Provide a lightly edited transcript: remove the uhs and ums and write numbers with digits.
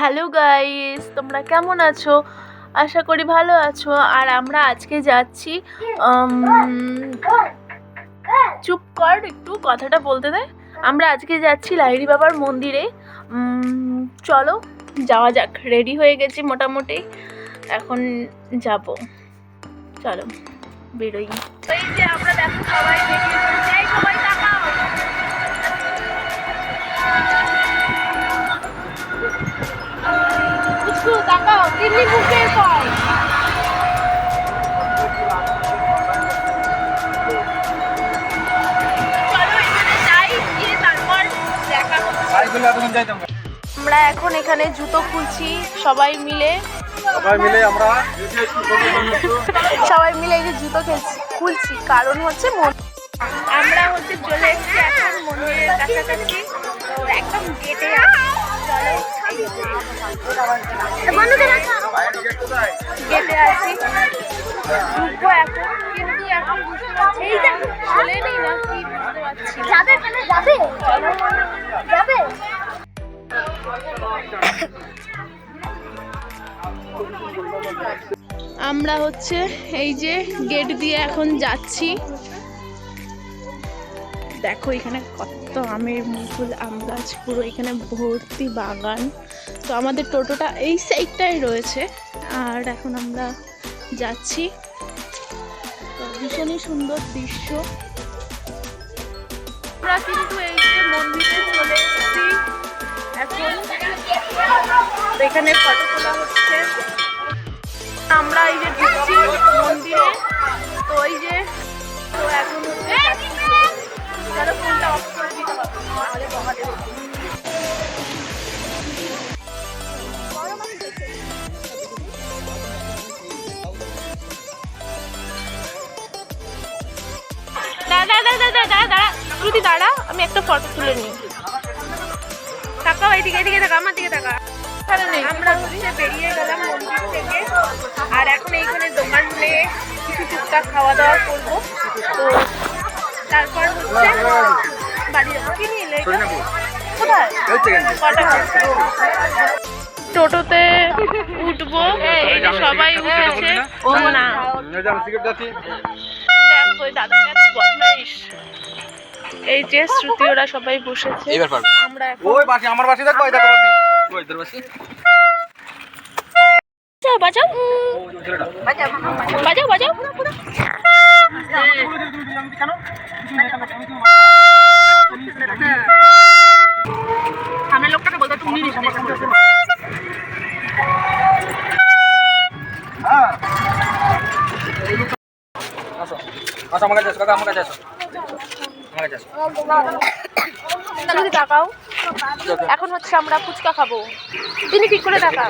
Hello guys, তোমরা কেমন আছো? আশা করি ভালো আছো। আর আমরা আজকে যাচ্ছি চুপ কর, একটু কথাটা বলতে দে। আমরা আজকে যাচ্ছি লাহিড়ী বাবার মন্দিরে। চলো যাওয়া যাক। রেডি হয়ে গেছি মোটামুটি, এখন যাব। চলো বেরোই। এই যে আমরা দেখো সবাই বেরিয়ে পড়েছি। এই সবাই তাকাও, তাকাও, কিডনি বুকের কল। আমরা এখন এখানে জুতো খুলছি সবাই মিলে সবাই মিলে এই যে জুতো খুলছি, কারণ হচ্ছে আমরা হচ্ছে চলে এসেছি এখন মন্দিরের কাছাকাছি, তো একদম গেটে চলো গেটে আছি, ঢুকবো এখন। কিন্তু এখন বুঝতে পারছি চলে নেই না কি বুঝতে পারছি। যাবে আমরা হচ্ছে এই যে গেট দিয়ে এখন যাচ্ছি। দেখো এখানে কত আমের মুকুল, আম গাছ, পুরো এখানে ভর্তি বাগান। তো আমাদের টোটোটা এই সাইডটাই রয়েছে, আর এখন আমরা যাচ্ছি। তো ভীষণই সুন্দর দৃশ্য। আমরা কিন্তু এই যে মন্দিরে চলে এসেছি এখন, এখানে ফটো তোলা হচ্ছে। আমরা এই যে ঢুকছি মন্দিরে, তো এই যে তো এখন হচ্ছে চলো ফোনটা অফ করে দিতে হবে তাহলে বকা দেবো। দাঁড়া শ্রুতি দাঁড়া, আমি একটা ফটো তুলে নিই। তাকাও এদিকে, এদিকে থাকা, আমার দিকে থাকা। আমরা হচ্ছে বেরিয়ে গেলাম মন্দির থেকে, আর এখন এইখানে দোকানে কিছু টুকটাক খাওয়া দাওয়া করবো। তো তারপর হচ্ছে বাড়ি যাবো। কি নিলে কোথায় টোটোতে উঠবো, সবাই উঠেছে। ও না এই যে শ্রুতি ওরা সবাই বসেছে। আমরা আমার বাসে দেখো, বাজাও বাজাও বাজাও। সামনের লোকটাকে বলতে তুমি তাকাও। এখন হচ্ছে আমরা ফুচকা খাবো। তিনি ঠিক করে তাকাও।